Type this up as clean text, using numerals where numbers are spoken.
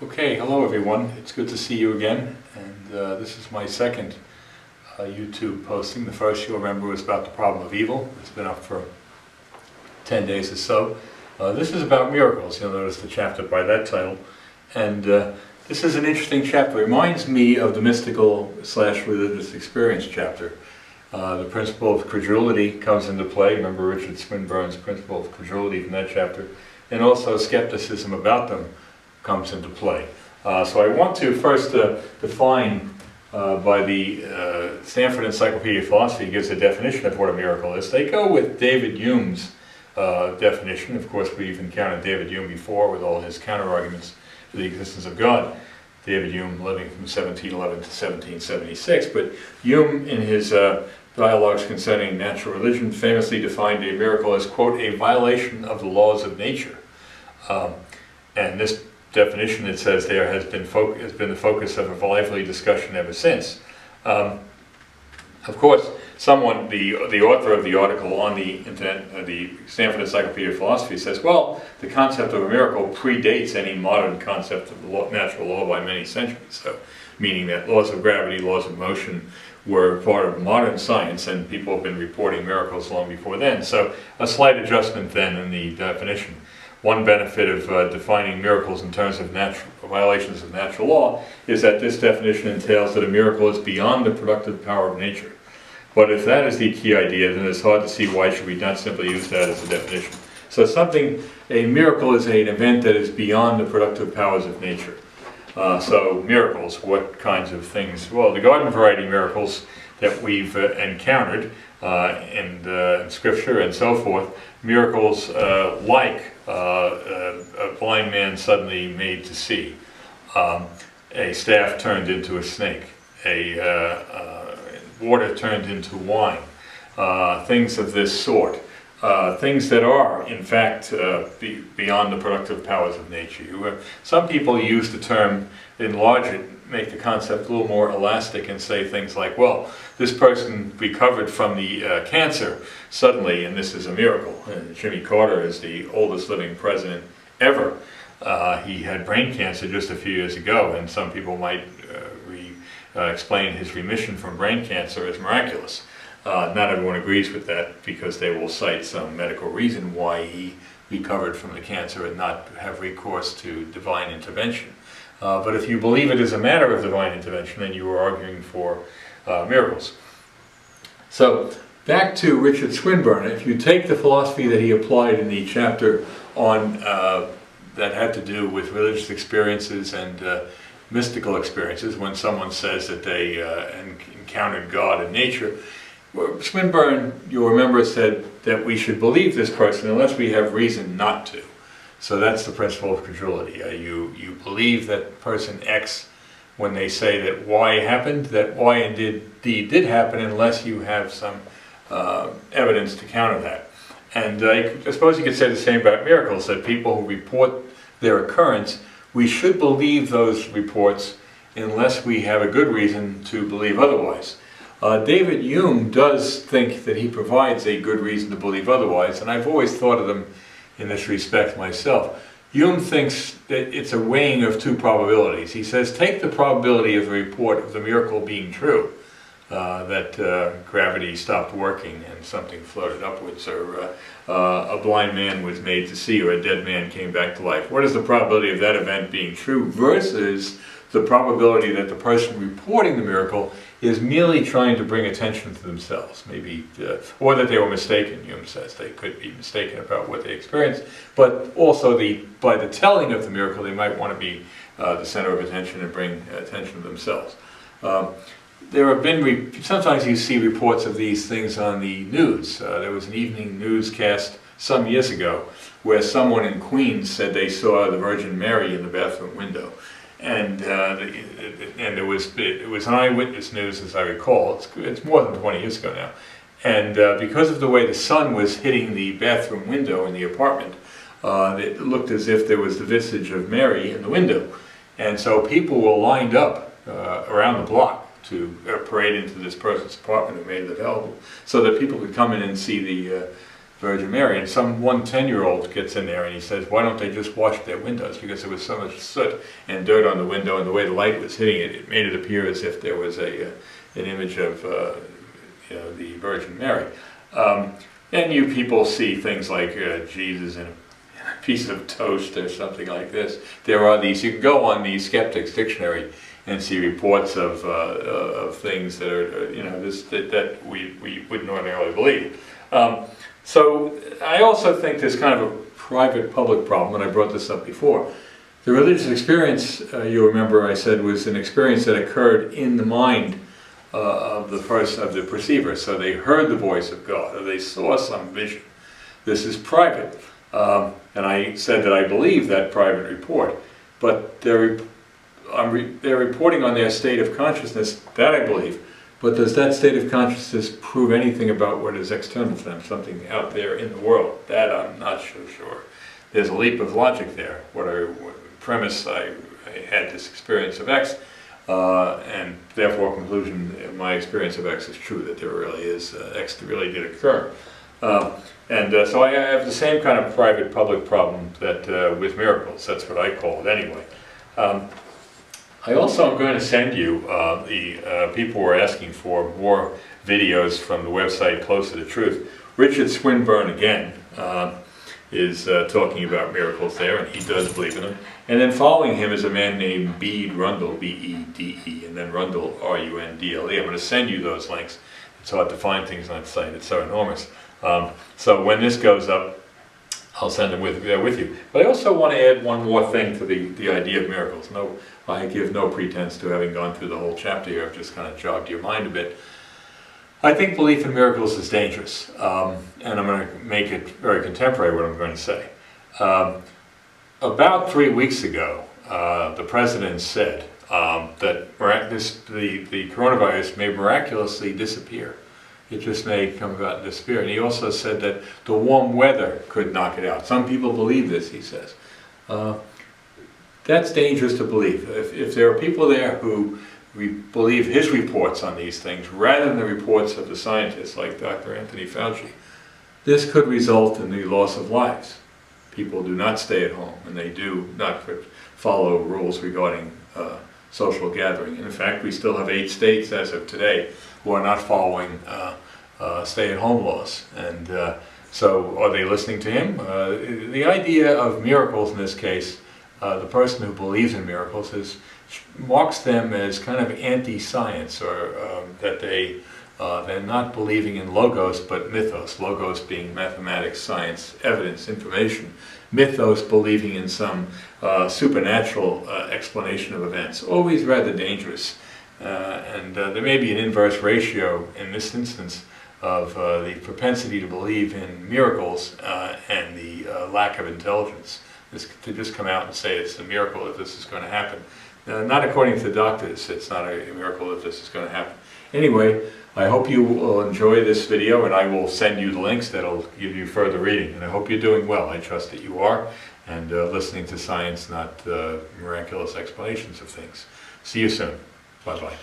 Okay, hello everyone. It's good to see you again, and this is my second YouTube posting. The first, you'll remember, was about the problem of evil. It's been up for 10 days or so. This is about miracles. You'll notice the chapter by that title. And this is an interesting chapter. It reminds me of the mystical/religious experience chapter. The principle of credulity comes into play. Remember Richard Swinburne's principle of credulity from that chapter. And also skepticism about them comes into play. So I want to first define by the Stanford Encyclopedia of Philosophy gives a definition of what a miracle is. They go with David Hume's definition. Of course, we've encountered David Hume before with all his counter-arguments for the existence of God. David Hume living from 1711 to 1776. But Hume, in his Dialogues Concerning Natural Religion, famously defined a miracle as, quote, a violation of the laws of nature. And this definition, it says there, has been the focus of a lively discussion ever since. Of course, someone, the author of the article on the internet, the Stanford Encyclopedia of Philosophy, says, well, the concept of a miracle predates any modern concept of natural law by many centuries. So, meaning that laws of gravity, laws of motion were part of modern science, and people have been reporting miracles long before then. So, a slight adjustment then in the definition. One benefit of defining miracles in terms of violations of natural law is that this definition entails that a miracle is beyond the productive power of nature. But if that is the key idea, then it's hard to see why should we not simply use that as a definition. So a miracle is an event that is beyond the productive powers of nature. So miracles, what kinds of things? Well, the garden variety miracles that we've encountered in Scripture and so forth, miracles like a blind man suddenly made to see, a staff turned into a snake, water turned into wine, things of this sort, things that are, in fact, beyond the productive powers of nature. Some people use the term, enlarge it, make the concept a little more elastic and say things like, well, this person recovered from the cancer suddenly, and this is a miracle. Jimmy Carter is the oldest living president ever. He had brain cancer just a few years ago, and some people might explain his remission from brain cancer as miraculous. Not everyone agrees with that because they will cite some medical reason why he recovered from the cancer and not have recourse to divine intervention. But if you believe it is a matter of divine intervention, then you are arguing for miracles. So, back to Richard Swinburne. If you take the philosophy that he applied in the chapter on that had to do with religious experiences and mystical experiences, when someone says that they encountered God in nature, Swinburne, you'll remember, said that we should believe this person unless we have reason not to. So that's the principle of credulity. You believe that person X when they say that Y happened, that Y indeed did happen, unless you have some evidence to counter that. And I suppose you could say the same about miracles, that people who report their occurrence, we should believe those reports unless we have a good reason to believe otherwise. David Hume does think that he provides a good reason to believe otherwise, and I've always thought of them in this respect myself. Hume thinks that it's a weighing of two probabilities. He says, take the probability of the report of the miracle being true, that gravity stopped working and something floated upwards, or a blind man was made to see, or a dead man came back to life. What is the probability of that event being true versus the probability that the person reporting the miracle is merely trying to bring attention to themselves, maybe, or that they were mistaken. Hume says they could be mistaken about what they experienced, but also by the telling of the miracle, they might want to be the center of attention and bring attention to themselves. There have been, sometimes you see reports of these things on the news. There was an evening newscast some years ago where someone in Queens said they saw the Virgin Mary in the bathroom window. And it was an eyewitness news, as I recall. It's more than 20 years ago now. And because of the way the sun was hitting the bathroom window in the apartment, it looked as if there was the visage of Mary in the window. And so people were lined up around the block to parade into this person's apartment and made it available so that people could come in and see Virgin Mary. And some 10-year-old gets in there and he says, why don't they just wash their windows? Because there was so much soot and dirt on the window, and the way the light was hitting it, it made it appear as if there was an image of the Virgin Mary. And you people see things like Jesus in a piece of toast or something like this. There are these, you can go on the Skeptics Dictionary and see reports of things that are, that we wouldn't ordinarily believe. So I also think there's kind of a private-public problem, and I brought this up before. The religious experience, you remember I said, was an experience that occurred in the mind of the perceiver. So they heard the voice of God, or they saw some vision. This is private. And I said that I believe that private report, but they're reporting on their state of consciousness, that I believe. But does that state of consciousness prove anything about what is external to them, something out there in the world? That I'm not so sure. There's a leap of logic there. What premise I had this experience of X, and therefore conclusion, my experience of X is true, that there really is, X really did occur. So I have the same kind of private-public problem that with miracles. That's what I call it anyway. I also am going to send you, the people were asking for more videos from the website Closer to Truth. Richard Swinburne, again, is talking about miracles there, and he does believe in them. And then following him is a man named Bede Rundle, B-E-D-E, and then Rundle, R-U-N-D-L-E. I'm going to send you those links. It's hard to find things on that site. It's so enormous. So when this goes up, I'll send them with you. But I also want to add one more thing to the idea of miracles. No, I give no pretense to having gone through the whole chapter here. I've just kind of jogged your mind a bit. I think belief in miracles is dangerous, and I'm going to make it very contemporary what I'm going to say. About 3 weeks ago, the president said that the coronavirus may miraculously disappear. It just may come about and disappear. And he also said that the warm weather could knock it out. Some people believe this, he says. That's dangerous to believe. If there are people there who believe his reports on these things rather than the reports of the scientists like Dr. Anthony Fauci, this could result in the loss of lives. People do not stay at home, and they do not follow rules regarding social gathering. And in fact, we still have 8 states as of today who are not following stay-at-home laws. And so are they listening to him? The idea of miracles in this case, the person who believes in miracles marks them as kind of anti-science, or that they're not believing in logos but mythos. Logos being mathematics, science, evidence, information. Mythos believing in some supernatural explanation of events. Always rather dangerous. And there may be an inverse ratio in this instance of the propensity to believe in miracles and the lack of intelligence. To just come out and say it's a miracle if this is going to happen. Not according to doctors, it's not a miracle if this is going to happen. Anyway, I hope you will enjoy this video, and I will send you the links that'll give you further reading. And I hope you're doing well. I trust that you are, and listening to science, not miraculous explanations of things. See you soon. Bye-bye.